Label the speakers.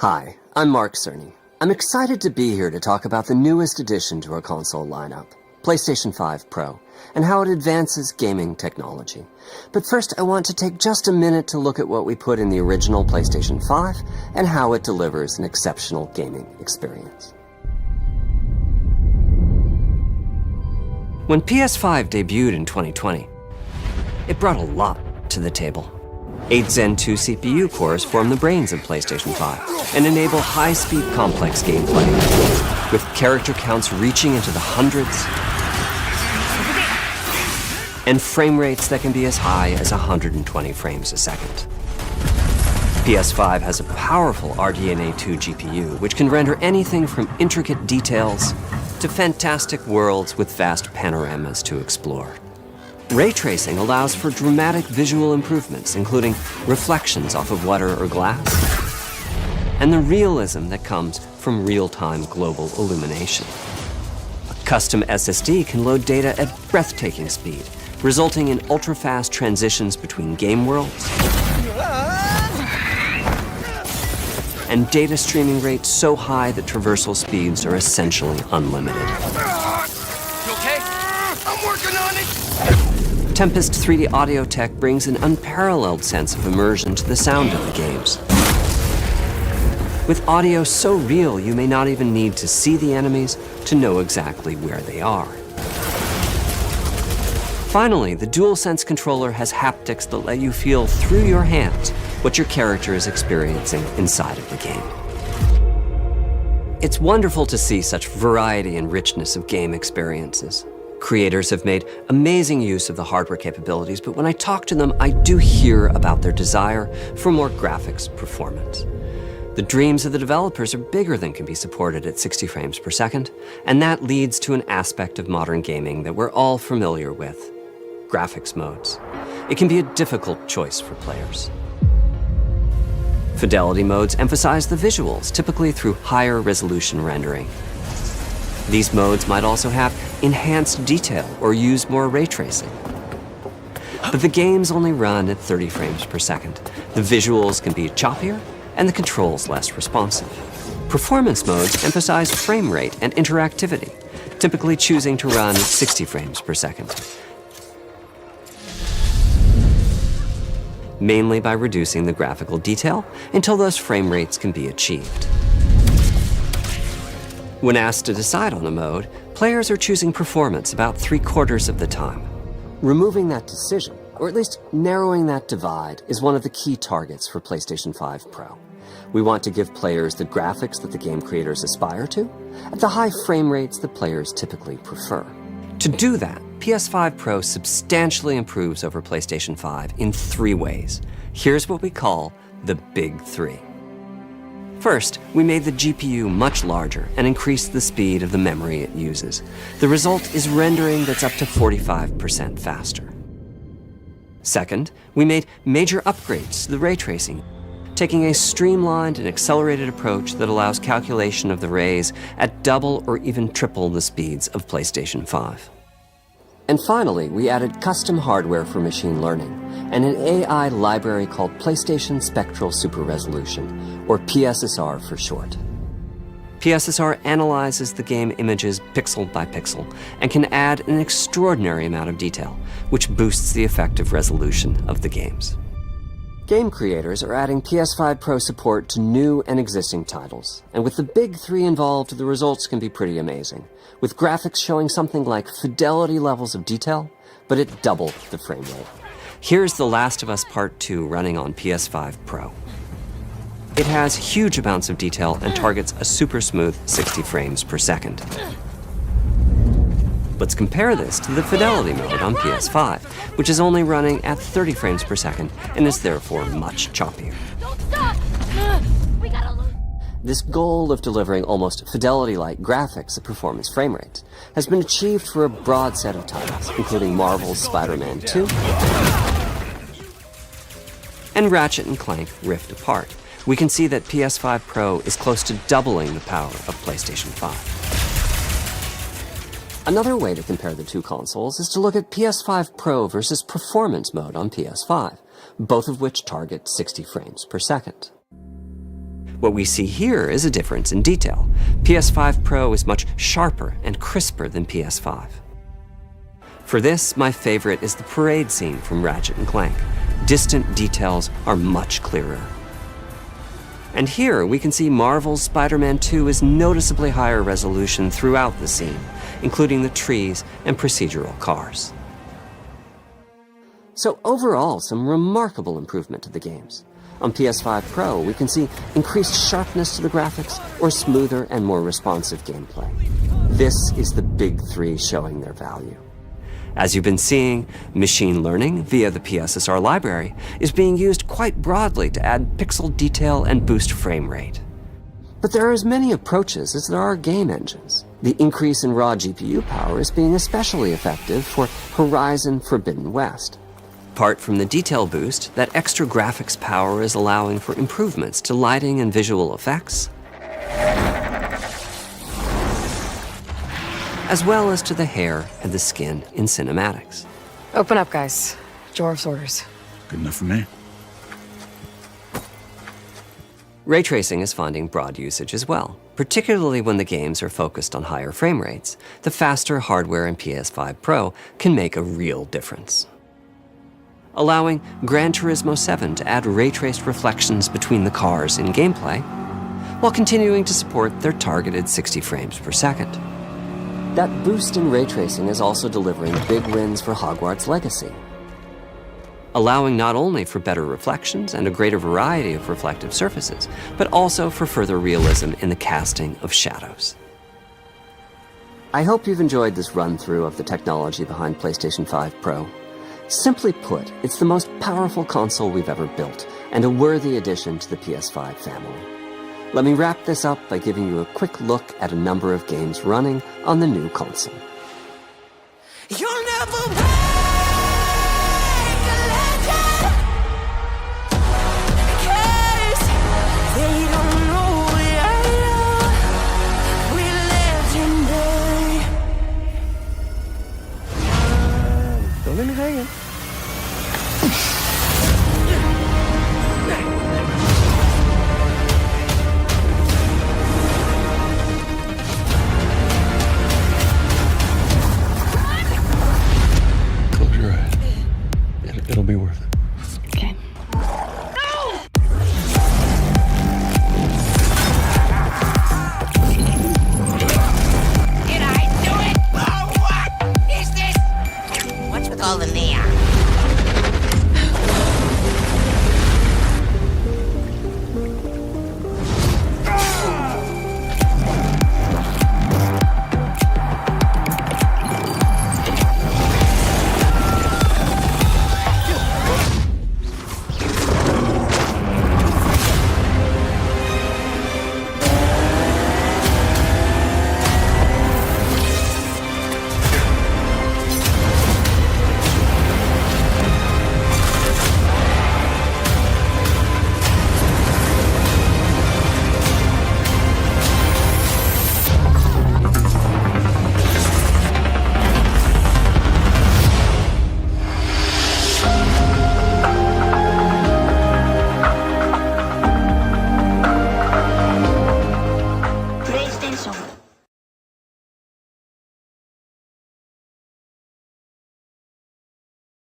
Speaker 1: Hi, I'm Mark Cerny. I'm excited to be here to talk about the newest addition to our console lineup, PlayStation 5 Pro, and how it advances gaming technology. But first, I want to take just a minute to look at what we put in the original PlayStation 5 and how it delivers an exceptional gaming experience. When PS5 debuted in 2020, it brought a lot to the table. 8 Zen 2 CPU cores form the brains of PlayStation 5 and enable high-speed complex gameplay, with character counts reaching into the hundreds and frame rates that can be as high as 120 frames a second. PS5 has a powerful RDNA 2 GPU, which can render anything from intricate details to fantastic worlds with vast panoramas to explore. Ray tracing allows for dramatic visual improvements, including reflections off of water or glass, and the realism that comes from real-time global illumination. A custom SSD can load data at breathtaking speed, resulting in ultra-fast transitions between game worlds and data streaming rates so high that traversal speeds are essentially unlimited.
Speaker 2: You okay? I'm working on it!
Speaker 1: Tempest 3D audio tech brings an unparalleled sense of immersion to the sound of the games. With audio so real, you may not even need to see the enemies to know exactly where they are. Finally, the DualSense controller has haptics that let you feel through your hands what your character is experiencing inside of the game. It's wonderful to see such variety and richness of game experiences. Creators have made amazing use of the hardware capabilities, but when I talk to them, I do hear about their desire for more graphics performance. The dreams of the developers are bigger than can be supported at 60 frames per second, and that leads to an aspect of modern gaming that we're all familiar with: graphics modes. It can be a difficult choice for players. Fidelity modes emphasize the visuals, typically through higher resolution rendering. These modes might also have enhanced detail or use more ray tracing. But the games only run at 30 frames per second. The visuals can be choppier and the controls less responsive. Performance modes emphasize frame rate and interactivity, typically choosing to run at 60 frames per second, mainly by reducing the graphical detail until those frame rates can be achieved. When asked to decide on a mode, players are choosing performance about 3/4 of the time. Removing that decision, or at least narrowing that divide, is one of the key targets for PlayStation 5 Pro. We want to give players the graphics that the game creators aspire to, at the high frame rates that players typically prefer. To do that, PS5 Pro substantially improves over PlayStation 5 in 3 ways. Here's what we call the Big 3. First, we made the GPU much larger and increased the speed of the memory it uses. The result is rendering that's up to 45% faster. Second, we made major upgrades to the ray tracing, taking a streamlined and accelerated approach that allows calculation of the rays at double or even triple the speeds of PlayStation 5. And finally, we added custom hardware for machine learning and an AI library called PlayStation Spectral Super Resolution, or PSSR for short. PSSR analyzes the game images pixel by pixel and can add an extraordinary amount of detail, which boosts the effective resolution of the games. Game creators are adding PS5 Pro support to new and existing titles, and with the Big 3 involved, the results can be pretty amazing, with graphics showing something like fidelity levels of detail, but at double the frame rate. Here's The Last of Us Part 2 running on PS5 Pro. It has huge amounts of detail and targets a super smooth 60 frames per second. Let's compare this to the Fidelity mode on PS5, which is only running at 30 frames per second and is therefore much choppier.
Speaker 2: Don't stop! We gotta lose.
Speaker 1: This goal of delivering almost Fidelity-like graphics at performance frame rates has been achieved for a broad set of titles, including Marvel's Spider-Man 2 and Ratchet & Clank Rift Apart. We can see that PS5 Pro is close to doubling the power of PlayStation 5. Another way to compare the two consoles is to look at PS5 Pro versus Performance mode on PS5, both of which target 60 frames per second. What we see here is a difference in detail. PS5 Pro is much sharper and crisper than PS5. For this, my favorite is the parade scene from Ratchet & Clank. Distant details are much clearer. And here we can see Marvel's Spider-Man 2 is noticeably higher resolution throughout the scene, including the trees and procedural cars. So overall, some remarkable improvement to the games. On PS5 Pro, we can see increased sharpness to the graphics or smoother and more responsive gameplay. This is the big three showing their value. As you've been seeing, machine learning via the PSSR library is being used quite broadly to add pixel detail and boost frame rate. But there are as many approaches as there are game engines. The increase in raw GPU power is being especially effective for Horizon Forbidden West. Apart from the detail boost, that extra graphics power is allowing for improvements to lighting and visual effects, as well as to the hair and the skin in cinematics.
Speaker 3: Open up, guys. Jorv's orders.
Speaker 4: Good enough for me.
Speaker 1: Ray tracing is finding broad usage as well, particularly when the games are focused on higher frame rates. The faster hardware in PS5 Pro can make a real difference. Allowing Gran Turismo 7 to add ray-traced reflections between the cars in gameplay, while continuing to support their targeted 60 frames per second. That boost in ray tracing is also delivering big wins for Hogwarts Legacy, allowing not only for better reflections and a greater variety of reflective surfaces, but also for further realism in the casting of shadows. I hope you've enjoyed this run-through of the technology behind PlayStation 5 Pro. Simply put, it's the most powerful console we've ever built, and a worthy addition to the PS5 family. Let me wrap this up by giving you a quick look at a number of games running on the new console.
Speaker 2: You'll never